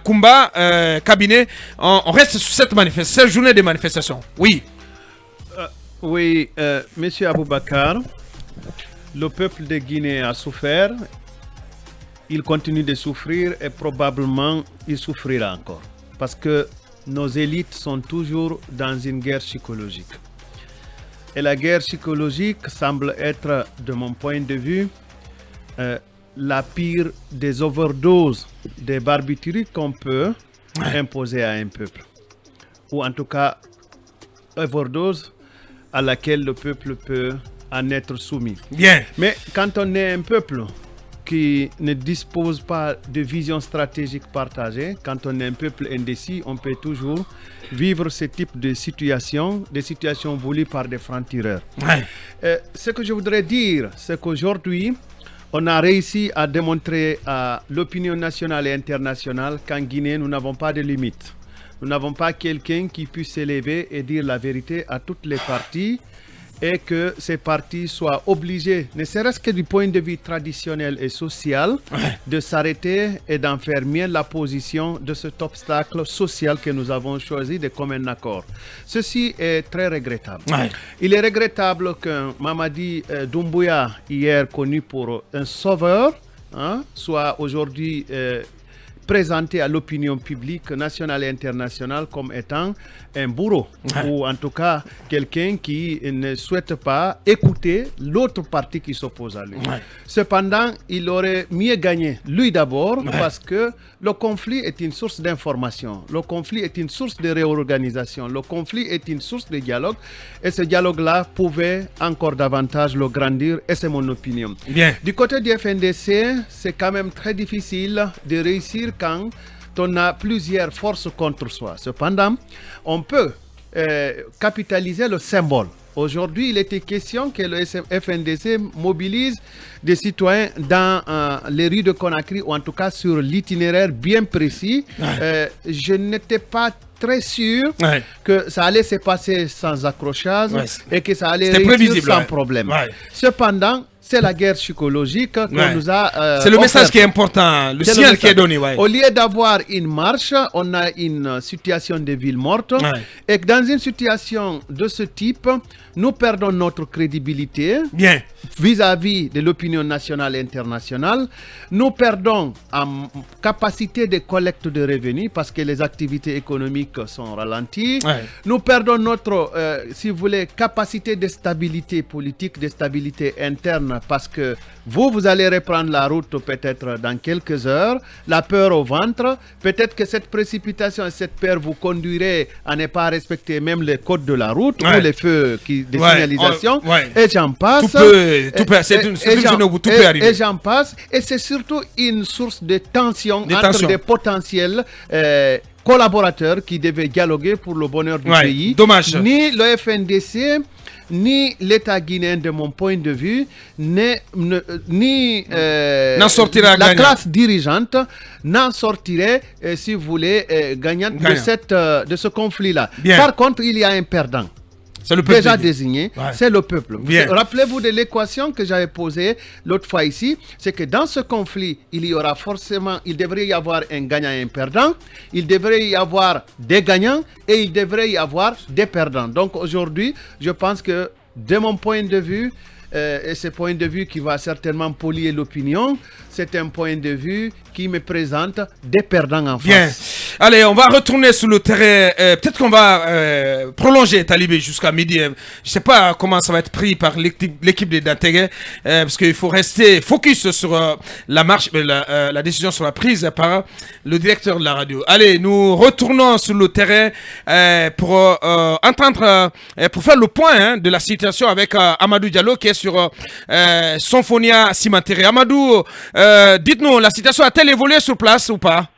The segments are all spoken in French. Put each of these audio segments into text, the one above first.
Kumba, cabinet, on reste sur cette journée de manifestation. Oui. Oui, Monsieur Aboubakar, le peuple de Guinée a souffert, il continue de souffrir et probablement il souffrira encore. Parce que nos élites sont toujours dans une guerre psychologique. Et la guerre psychologique semble être, de mon point de vue, la pire des overdoses, des barbituriques qu'on peut imposer à un peuple. Ou en tout cas, overdose à laquelle le peuple peut en être soumis. Bien. Mais quand on est un peuple qui ne dispose pas de vision stratégique partagée, quand on est un peuple indécis, on peut toujours vivre ce type de situation, des situations voulues par des francs-tireurs. Ce que je voudrais dire, c'est qu'aujourd'hui, on a réussi à démontrer à l'opinion nationale et internationale qu'en Guinée, nous n'avons pas de limites. Nous n'avons pas quelqu'un qui puisse s'élever et dire la vérité à toutes les parties et que ces partis soient obligés, ne serait-ce que du point de vue traditionnel et social, de s'arrêter et d'en faire mienne la position de cet obstacle social que nous avons choisi de commun accord. Ceci est très regrettable. Il est regrettable que Mamadi Doumbouya, hier connu pour un sauveur, soit aujourd'hui présenté à l'opinion publique nationale et internationale comme étant un bourreau, ou en tout cas quelqu'un qui ne souhaite pas écouter l'autre parti qui s'oppose à lui. Cependant, il aurait mieux gagné, lui d'abord, parce que le conflit est une source d'information, le conflit est une source de réorganisation, le conflit est une source de dialogue, et ce dialogue-là pouvait encore davantage le grandir, et c'est mon opinion. Bien. Du côté du FNDC, c'est quand même très difficile de réussir quand on a plusieurs forces contre soi. Cependant, on peut capitaliser le symbole. Aujourd'hui, il était question que le FNDC mobilise des citoyens dans les rues de Conakry, ou en tout cas sur l'itinéraire bien précis. Je n'étais pas très sûr que ça allait se passer sans accrochage et que ça allait réussir sans problème. Cependant, c'est la guerre psychologique qu'on nous a c'est le message qui est important, le signal qui est donné. Au lieu d'avoir une marche, on a une situation de ville morte. Et dans une situation de ce type, nous perdons notre crédibilité vis-à-vis de l'opinion nationale et internationale. Nous perdons en capacité de collecte de revenus parce que les activités économiques sont ralenties. Nous perdons notre, si vous voulez, capacité de stabilité politique, de stabilité interne, parce que vous allez reprendre la route peut-être dans quelques heures, la peur au ventre, peut-être que cette précipitation et cette peur vous conduirait à ne pas respecter même les codes de la route ou les feux de signalisation, et j'en passe. Tout peut arriver. Et j'en passe, et c'est surtout une source de tension entre des potentiels collaborateurs qui devaient dialoguer pour le bonheur du pays. Dommage. Ni le FNDC, ni l'État guinéen, de mon point de vue, ni la classe dirigeante n'en sortirait, si vous voulez, gagnante de ce conflit-là. Par contre, il y a un perdant. C'est le peuple déjà désigné, c'est le peuple. Rappelez-vous de l'équation que j'avais posée l'autre fois ici, c'est que dans ce conflit, il devrait y avoir un gagnant et un perdant, il devrait y avoir des gagnants et il devrait y avoir des perdants. Donc aujourd'hui, je pense que de mon point de vue, et ce point de vue qui va certainement polluer l'opinion, c'est un point de vue qui me présente des perdants en face. Allez, on va retourner sur le terrain. Peut-être qu'on va prolonger Talibé jusqu'à midi. Je ne sais pas comment ça va être pris par l'équipe de Dantégué, parce qu'il faut rester focus sur la marche, la décision sera prise par le directeur de la radio. Allez, nous retournons sur le terrain pour entendre, pour faire le point de la situation avec Amadou Diallo qui est sur Symphonia Cimenterie. Amadou, dites-nous, la situation a-t-elle évolué sur place ou pas?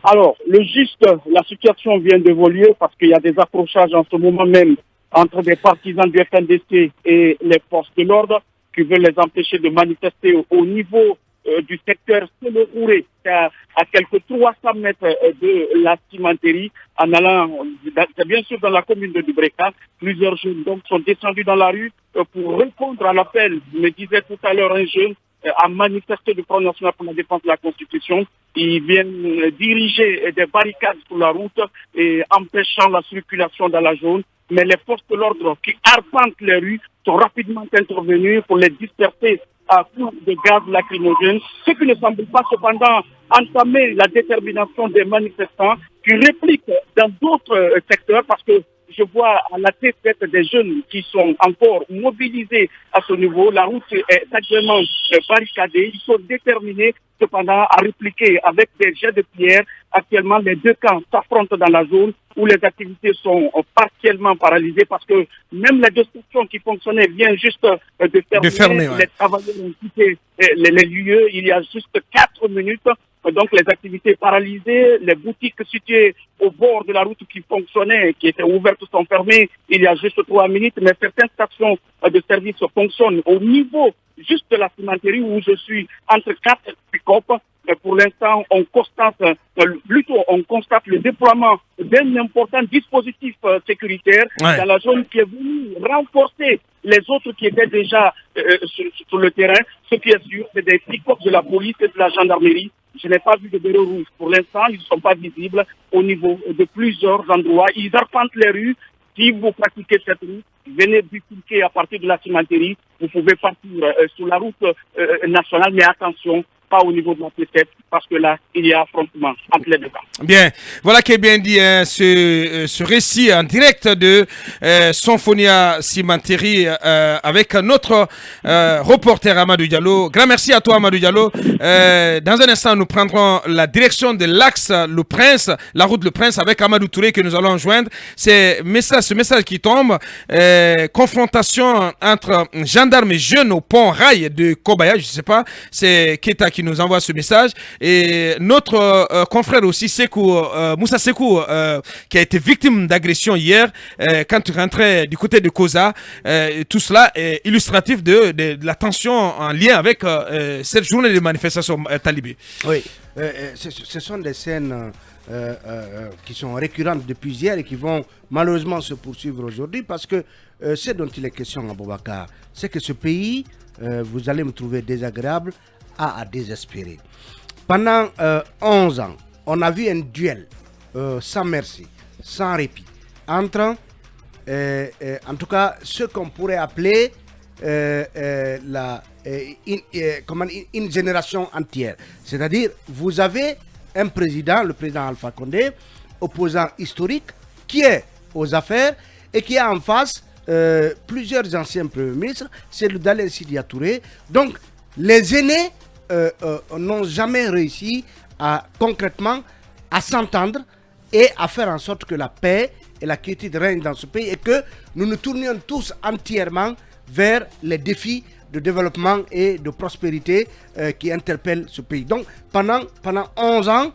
Alors, la situation vient d'évoluer parce qu'il y a des accrochages en ce moment même entre des partisans du FNDC et les forces de l'ordre qui veulent les empêcher de manifester au niveau du secteur Selo-Ouré, à quelques 300 mètres de la cimenterie, en allant, bien sûr, dans la commune de Dubreka. Plusieurs jeunes donc sont descendus dans la rue pour répondre à l'appel, me disait tout à l'heure un jeune, à manifester du Front National pour la défense de la Constitution. Ils viennent diriger des barricades sur la route et empêchant la circulation dans la zone. Mais les forces de l'ordre qui arpentent les rues sont rapidement intervenues pour les disperser à coups de gaz lacrymogène, ce qui ne semble pas cependant entamer la détermination des manifestants qui répliquent dans d'autres secteurs parce que je vois à la tête des jeunes qui sont encore mobilisés à ce niveau. La route est actuellement barricadée. Ils sont déterminés cependant à répliquer avec des jets de pierre. Actuellement, les deux camps s'affrontent dans la zone où les activités sont partiellement paralysées parce que même les deux stations qui fonctionnaient viennent juste de fermer. Ouais. Les travailleurs ont quitté les lieux il y a juste 4 minutes. Donc les activités paralysées, les boutiques situées au bord de la route qui fonctionnaient, qui étaient ouvertes, sont fermées il y a juste 3 minutes, mais certaines stations de service fonctionnent au niveau juste de la cimenterie où je suis entre 4 pick-up. Pour l'instant, on constate le déploiement d'un important dispositif sécuritaire dans la zone qui est venu renforcer les autres qui étaient déjà sur le terrain. Ce qui est sûr, c'est des pick-up de la police et de la gendarmerie. Je n'ai pas vu de béret rouge. Pour l'instant, ils ne sont pas visibles au niveau de plusieurs endroits. Ils arpentent les rues. Si vous pratiquez cette route, venez bifurquer à partir de la cimenterie. Vous pouvez partir sur la route nationale, mais attention, pas au niveau de la P7, parce que là, il y a affrontement entre les deux camps. Bien, voilà qui est bien dit, hein, ce récit en direct de Symphonia Cimenterie avec notre reporter Amadou Diallo. Grand merci à toi Amadou Diallo. Dans un instant, nous prendrons la direction de l'axe Le Prince, la route Le Prince avec Amadou Touré que nous allons joindre. Ce message qui tombe, confrontation entre gendarmes et jeunes au pont rail de Kobaya, je ne sais pas, c'est Keta qui nous envoie ce message. Et notre confrère aussi, Moussa Sekou, qui a été victime d'agression hier, quand il rentrait du côté de Koza. Tout cela est illustratif de la tension en lien avec cette journée de manifestation talibé. Oui, ce sont des scènes qui sont récurrentes depuis hier et qui vont malheureusement se poursuivre aujourd'hui parce que ce dont il est question à Boubacar, c'est que ce pays, vous allez me trouver désagréable, à désespérer. Pendant 11 ans, on a vu un duel sans merci, sans répit, entre, en tout cas, ce qu'on pourrait appeler une génération entière. C'est-à-dire, vous avez un président, le président Alpha Condé, opposant historique, qui est aux affaires et qui a en face plusieurs anciens premiers ministres, c'est le Dalel Sidia Touré. Donc, les aînés n'ont jamais réussi concrètement à s'entendre et à faire en sorte que la paix et la quiétude règnent dans ce pays et que nous nous tournions tous entièrement vers les défis de développement et de prospérité qui interpellent ce pays. Donc pendant 11 ans,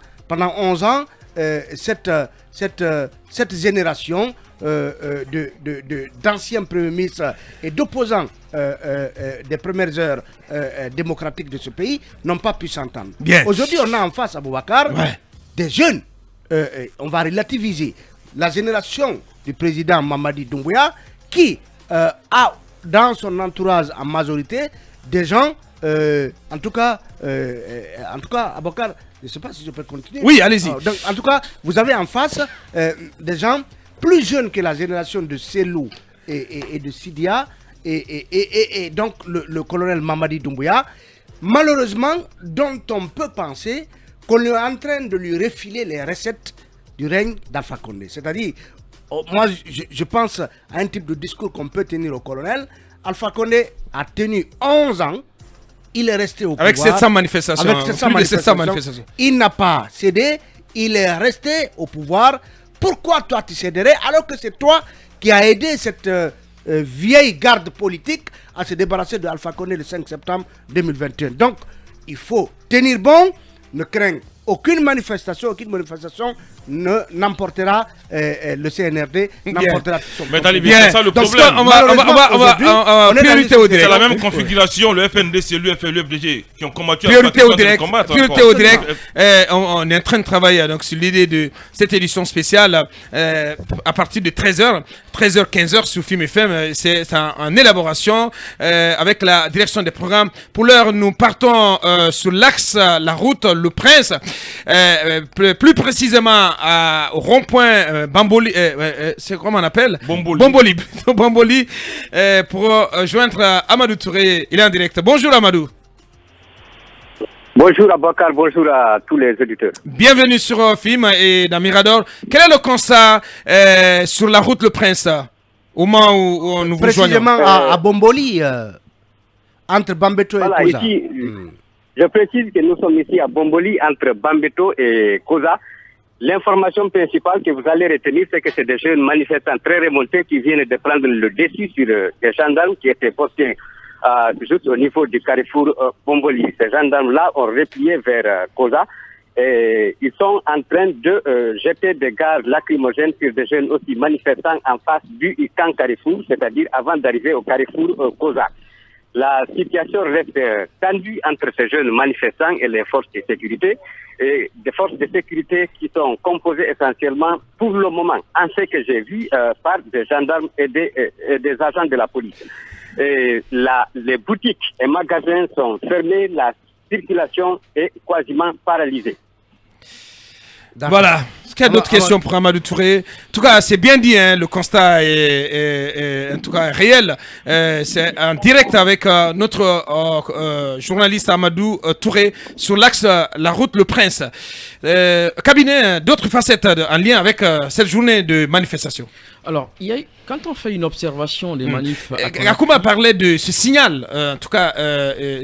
cette génération d'anciens premiers ministres et d'opposants des premières heures démocratiques de ce pays n'ont pas pu s'entendre. Aujourd'hui, on a en face à Boubacar des jeunes, on va relativiser, la génération du président Mamadi Doumbouya qui a dans son entourage en majorité des gens, en tout cas, Aboubacar, je ne sais pas si je peux continuer. Oui, allez-y. En tout cas, vous avez en face des gens plus jeunes que la génération de Selou et de Sidia et donc le colonel Mamadi Doumbouya, malheureusement, dont on peut penser qu'on est en train de lui refiler les recettes du règne d'Alpha Condé. C'est-à-dire, moi, je pense à un type de discours qu'on peut tenir au colonel. Alpha Condé a tenu 11 ans. Il est resté au pouvoir. Avec 700 manifestations. Avec 700 manifestations. Il n'a pas cédé. Il est resté au pouvoir. Pourquoi toi tu céderais alors que c'est toi qui as aidé cette vieille garde politique à se débarrasser de Alpha Condé le 5 septembre 2021. Donc, il faut tenir bon, ne craindre aucune manifestation n'emportera le CNRD, n'emportera son Mais Talibé, Bien. c'est ça le Donc, problème. on va priorité au direct. C'est la même configuration, le FNDC, l'UF et l'UFDG qui ont combattu Priorité au direct. combattre Priorité encore. au direct. On est en train de travailler donc, sur l'idée de cette édition spéciale à partir de 13h, 15h sur Film FM. C'est en élaboration avec la direction des programmes. Pour l'heure, nous partons sur l'axe, la route, le Prince, plus précisément au rond-point Bamboli, c'est comment on appelle Bomboli. Bamboli, pour joindre Amadou Touré. Il est en direct. Bonjour Amadou. Bonjour Abakar, bonjour à tous les auditeurs. Bienvenue sur Film et dans Mirador. Quel est le constat sur la route Le Prince au moment où nous vous joignons? précisément à Bomboli, entre Bambeto Voilà, et Koza. ici, je précise que nous sommes ici à Bomboli, entre Bambeto et Koza. L'information principale que vous allez retenir, c'est que c'est des jeunes manifestants très remontés qui viennent de prendre le dessus sur des gendarmes qui étaient postés juste au niveau du carrefour Bomboli. Ces gendarmes-là ont replié vers Koza et ils sont en train de jeter des gaz lacrymogènes sur des jeunes aussi manifestants en face du camp Carrefour, c'est-à-dire avant d'arriver au carrefour Koza. La situation reste tendue entre ces jeunes manifestants et les forces de sécurité, et des forces de sécurité qui sont composées essentiellement, pour le moment, en ce que j'ai vu, par des gendarmes et des agents de la police. Et les boutiques et magasins sont fermés, la circulation est quasiment paralysée. Voilà. Est-ce qu'il y a d'autres questions pour Amadou Touré? En tout cas, c'est bien dit, hein, le constat est en tout cas réel. C'est en direct avec notre journaliste Amadou Touré sur l'axe la route Le Prince. Cabinet, d'autres facettes en lien avec cette journée de manifestation. Alors, quand on fait une observation des manifs... Gakouma parlait de ce signal, en tout cas,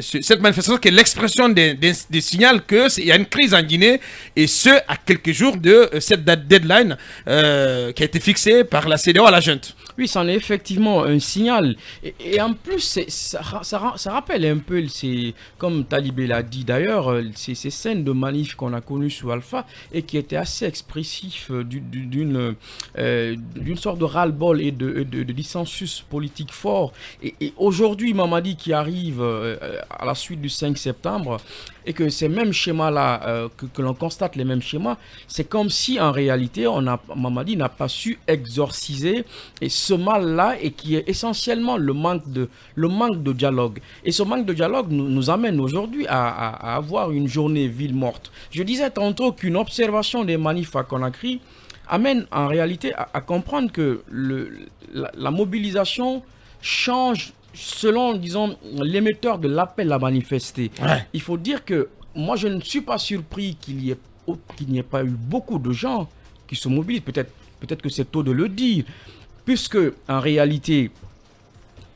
cette manifestation qui est l'expression des signaux qu'il y a une crise en Guinée, et ce, à quelques jours de cette deadline qui a été fixée par la CEDEAO à la junte. Oui, c'en est effectivement un signal. Et en plus, ça rappelle un peu, comme Talibé l'a dit d'ailleurs, ces scènes de manif qu'on a connues sous Alpha et qui étaient assez expressifs d'une sorte de ras-le-bol et de dissensus politique fort. Et aujourd'hui, Mamadi qui arrive à la suite du 5 septembre, et que ces mêmes schémas-là, que l'on constate les mêmes schémas, c'est comme si en réalité, Mamadi n'a pas su exorciser et ce mal-là, et qui est essentiellement le manque de dialogue. Et ce manque de dialogue nous amène aujourd'hui à avoir une journée ville morte. Je disais tantôt qu'une observation des manifs à Conakry amène en réalité à comprendre que la mobilisation change selon, disons, l'émetteur de l'appel à manifester. Ouais. Il faut dire que moi, je ne suis pas surpris qu'il n'y ait pas eu beaucoup de gens qui se mobilisent. Peut-être que c'est tôt de le dire, puisque en réalité,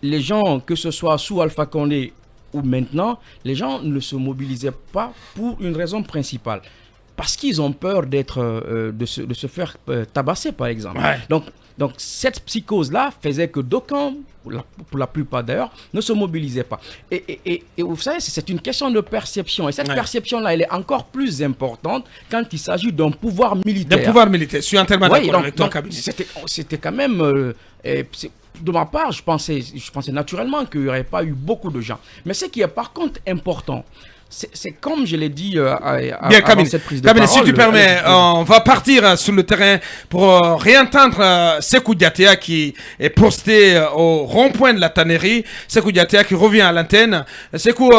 les gens, que ce soit sous Alpha Condé ou maintenant, les gens ne se mobilisaient pas pour une raison principale. Parce qu'ils ont peur de se faire tabasser, par exemple. Ouais. Donc cette psychose-là faisait que d'aucuns, pour la plupart d'ailleurs, ne se mobilisaient pas. Et vous savez, c'est une question de perception. Et cette perception-là, elle est encore plus importante quand il s'agit d'un pouvoir militaire. D'un pouvoir militaire. Je suis entièrement d'accord avec toi, cabinet. C'était quand même... de ma part, je pensais naturellement qu'il n'y aurait pas eu beaucoup de gens. Mais ce qui est par contre important, c'est comme je l'ai dit avant cette prise de parole. Si tu permets, on va partir sur le terrain pour réentendre Sékou Diatéa qui est posté au rond-point de la tannerie. Sékou Diatéa qui revient à l'antenne. Sékou,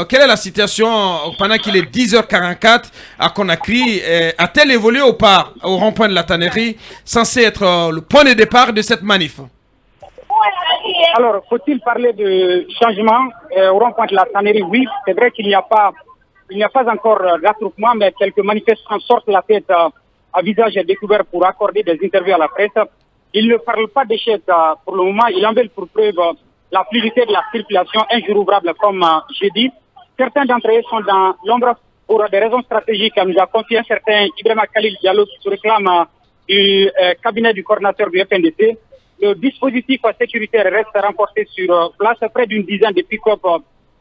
quelle est la situation pendant qu'il est 10h44 à Conakry? A-t-elle évolué ou pas au rond-point de la tannerie, censé être le point de départ de cette manif? Alors, faut-il parler de changement au rond-point de la tannerie? Oui, c'est vrai qu'il n'y a pas encore d'attroupement, mais quelques manifestants sortent la tête à visage découvert pour accorder des interviews à la presse. Ils ne parlent pas d'échec pour le moment. Ils en veulent pour preuve la fluidité de la circulation, un jour ouvrable, comme j'ai dit. Certains d'entre eux sont dans l'ombre pour des raisons stratégiques, comme nous a confié un certain Ibrahima Khalil Diallo qui se réclame du cabinet du coordinateur du FNDC. Le dispositif sécuritaire reste renforcé sur place. Près d'une dizaine de pick-up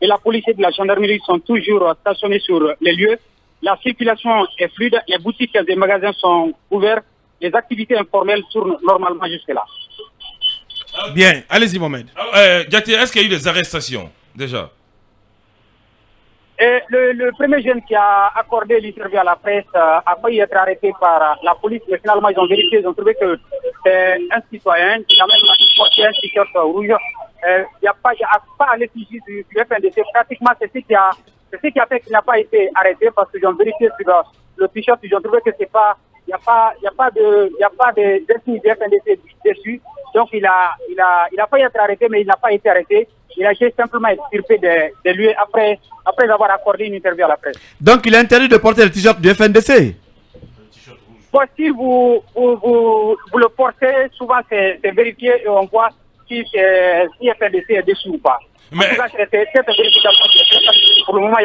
et la police et de la gendarmerie sont toujours stationnés sur les lieux. la circulation est fluide, les boutiques et les magasins sont ouverts, les activités informelles tournent normalement jusque-là. Bien, allez-y Mohamed. Diaté, est-ce qu'il y a eu des arrestations déjà? Et le premier jeune qui a accordé l'interview à la presse a failli être arrêté par la police, mais finalement ils ont vérifié, ils ont trouvé que c'est un citoyen qui a même porté un t-shirt rouge. Il n'y a pas à l'effigie du FNDC. Pratiquement, c'est ce qui a fait qu'il n'a pas été arrêté, parce qu'ils ont vérifié sur le t-shirt, ils ont trouvé que c'est pas, il n'y a pas de signe du FNDC dessus. Donc il a failli être arrêté, mais il n'a pas été arrêté. Il a été simplement extirpé de lui après avoir accordé une interview à la presse. Donc il est interdit de porter le t-shirt du FNDC. Bon, si vous le portez, souvent c'est vérifié et on voit si FNDC est dessus ou pas. Mais... En tout cas, c'est vérification. Pour le moment, il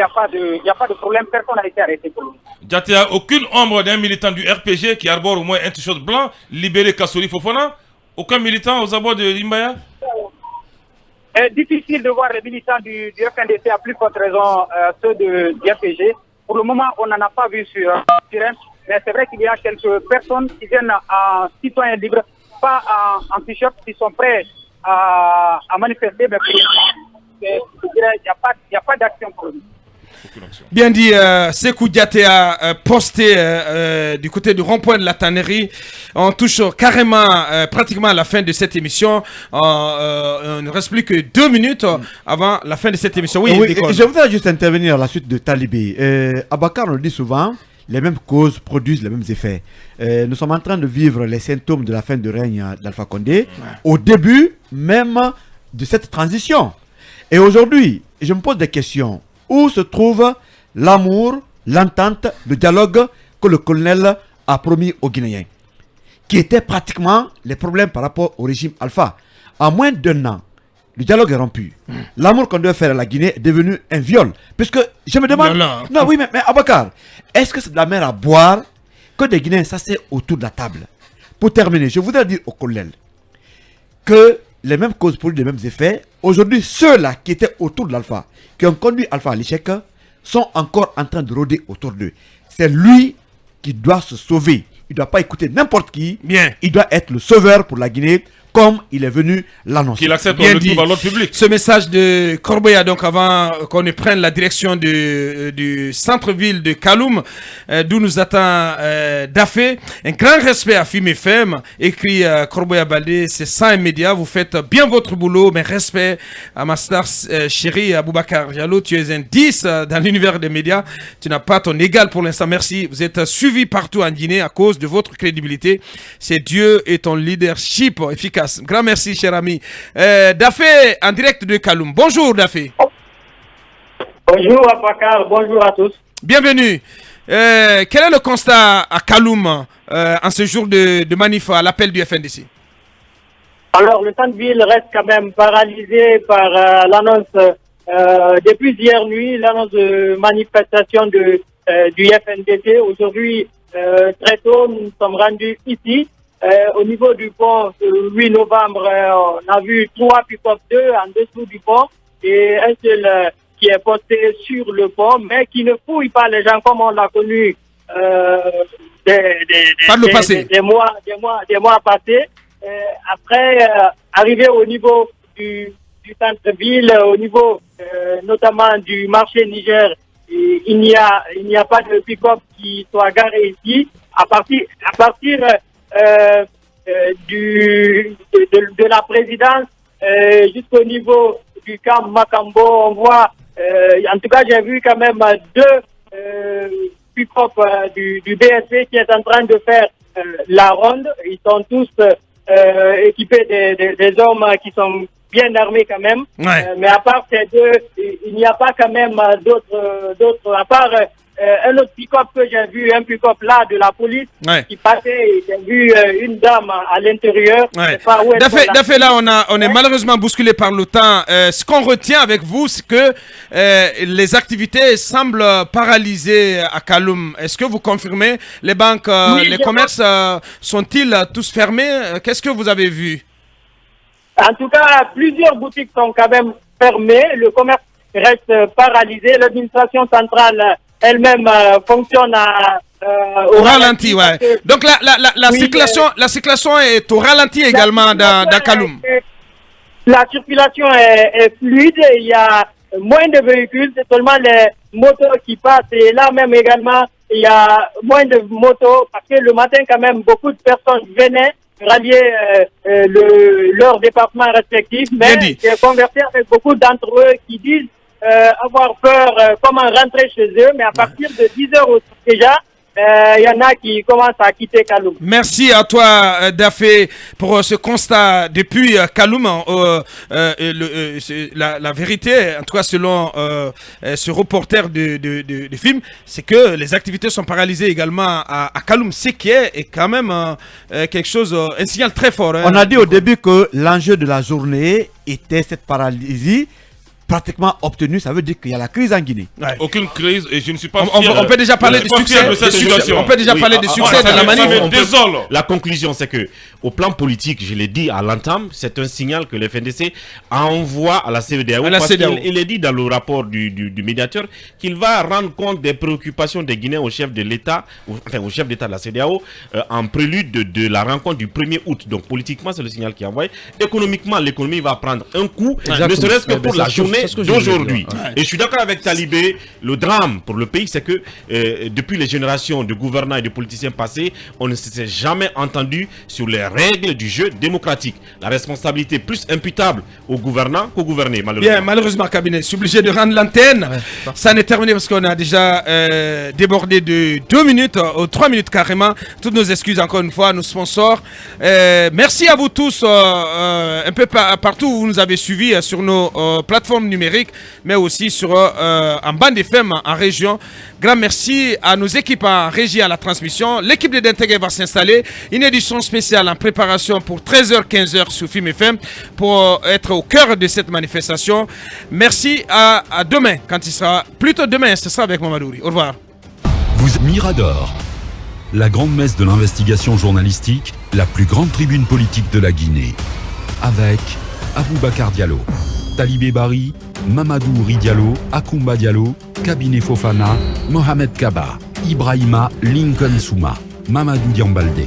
n'y a pas de problème. Personne n'a été arrêté pour le moment. Diaté, aucune ombre d'un militant du RPG qui arbore au moins un t-shirt blanc, libéré Kassori Fofana? Aucun militant aux abords de Limbaya? Difficile de voir les militants du FNDC, à plus forte raison ceux du RPG. Pour le moment, on n'en a pas vu sur terrain, mais c'est vrai qu'il y a quelques personnes qui viennent en citoyen libre, pas en t-shirt, qui sont prêts à manifester, mais il n'y a pas d'action pour eux. Bien dit, Sekou Diaté a posté du côté du rond-point de la tannerie. On touche carrément, pratiquement à la fin de cette émission. On ne reste plus que 2 minutes avant la fin de cette émission. Oui, je voudrais juste intervenir à la suite de Talibé. Abakar, on le dit souvent, les mêmes causes produisent les mêmes effets. Nous sommes en train de vivre les symptômes de la fin de règne d'Alpha Condé, au début même de cette transition. Et aujourd'hui, je me pose des questions. Où se trouve l'amour, l'entente, le dialogue que le colonel a promis aux Guinéens, qui étaient pratiquement les problèmes par rapport au régime Alpha. En moins d'1 an, le dialogue est rompu. L'amour qu'on doit faire à la Guinée est devenu un viol. Puisque je me demande... Non, oui, mais Abakar, est-ce que c'est de la mer à boire que des Guinéens s'asseyent autour de la table? Pour terminer, je voudrais dire au colonel que les mêmes causes produisent les mêmes effets. Aujourd'hui, ceux-là qui étaient autour de l'Alpha, qui ont conduit Alpha à l'échec, sont encore en train de rôder autour d'eux. C'est lui qui doit se sauver. Il ne doit pas écouter n'importe qui. Bien. Il doit être le sauveur pour la Guinée, comme il est venu l'annoncer. Qu'il accepte Bien le dit. trouble à l'ordre public. Ce message de Corbeya, donc avant qu'on ne prenne la direction du centre-ville de Kaloum, d'où nous attend Dafé. Un grand respect à Fim FM, écrit Corbeya Baldé, c'est ça un média, vous faites bien votre boulot, mais respect à ma star chérie Aboubakar Diallo, tu es un 10 dans l'univers des médias, tu n'as pas ton égal pour l'instant, merci. Vous êtes suivi partout en Guinée à cause de votre crédibilité, c'est Dieu et ton leadership efficace. Grand merci, cher ami. Dafé, en direct de Kaloum. Bonjour, Dafé. Bonjour, Abakar. Bonjour à tous. Bienvenue. Quel est le constat à Kaloum en ce jour de manif à l'appel du FNDC? Alors, le centre-ville reste quand même paralysé par l'annonce depuis hier nuit, l'annonce de manifestation du FNDC. Aujourd'hui, très tôt, nous nous sommes rendus ici. Au niveau du pont, le 8 novembre, on a vu 3 pick-up 2 en dessous du pont et un seul qui est posté sur le pont, mais qui ne fouille pas les gens comme on l'a connu des mois passés. Après, arrivé au niveau du centre-ville, au niveau notamment du marché Niger, il n'y a pas de pick-up qui soit garé ici. À partir de la présidence jusqu'au niveau du camp Makambo, on voit, en tout cas j'ai vu quand même 2 pick-up du BSP qui est en train de faire la ronde. Ils sont tous équipés des hommes qui sont bien armés quand même. Ouais. Mais à part ces 2, il n'y a pas quand même d'autres, à part un autre pick-up que j'ai vu, un pick-up là de la police qui passait, et j'ai vu une dame à l'intérieur. Ouais. Dafé, là, on est malheureusement bousculé par le temps. Ce qu'on retient avec vous, c'est que les activités semblent paralysées à Kaloum. Est-ce que vous confirmez? Les banques, les commerces sont-ils tous fermés? Qu'est-ce que vous avez vu? En tout cas, plusieurs boutiques sont quand même fermées. Le commerce reste paralysé. L'administration centrale elle-même fonctionne au ralenti, ouais. Donc la circulation est au ralenti également dans Kaloum. La circulation est fluide, il y a moins de véhicules, c'est seulement les motos qui passent. Et là même également, il y a moins de motos parce que le matin quand même, beaucoup de personnes venaient rallier leur département respectif. Mais j'ai conversé avec beaucoup d'entre eux qui disent avoir peur comment rentrer chez eux. Mais à partir de 10h déjà, il y en a qui commencent à quitter Kaloum. Merci à toi, Dafé, pour ce constat depuis Kaloum. La vérité, en tout cas selon ce reporter de film, c'est que les activités sont paralysées également à Kaloum. Ce qui est quand même quelque chose, un signal très fort. Hein. On a dit au début que l'enjeu de la journée était cette paralysie pratiquement obtenu, ça veut dire qu'il y a la crise en Guinée. Ouais. Aucune crise et je ne suis pas on peut déjà parler du succès de cette situation. On peut déjà parler du succès de la manif. La conclusion, c'est que au plan politique, je l'ai dit à l'entame, c'est un signal que le FNDC envoie à la CEDEAO parce qu'il est dit dans le rapport du médiateur qu'il va rendre compte des préoccupations des Guinéens au chef de l'État, enfin au chef d'État de la CEDEAO en prélude de la rencontre du 1er août. Donc politiquement, c'est le signal qui est envoyé. Économiquement, l'économie va prendre un coup, ne serait-ce que pour la journée d'aujourd'hui. Et je suis d'accord avec Talibé, le drame pour le pays, c'est que depuis les générations de gouvernants et de politiciens passés, on ne s'est jamais entendu sur les règles du jeu démocratique. La responsabilité plus imputable aux gouvernants qu'aux gouvernés, malheureusement. Bien, malheureusement, cabinet, je suis obligé de rendre l'antenne. Ça n'est terminé parce qu'on a déjà débordé de 2 minutes, 3 minutes carrément. Toutes nos excuses encore une fois à nos sponsors. Merci à vous tous, un peu partout où vous nous avez suivis sur nos plateformes numériques, mais aussi sur en bande FM en région. Grand merci à nos équipes en régie à la transmission. L'équipe de Dentegue va s'installer. Une édition spéciale en préparation pour 13h-15h sur Film FM pour être au cœur de cette manifestation. Merci à demain, quand il sera. Plutôt demain, ce sera avec Mamadouri. Au revoir. Vous Mirador, la grande messe de l'investigation journalistique, la plus grande tribune politique de la Guinée. Avec Aboubacar Diallo, Talibé Bari, Mamadou Ouri Diallo, Akoumba Diallo, Kabinet Fofana, Mohamed Kaba, Ibrahima Lincoln Souma, Mamadou Diambalde.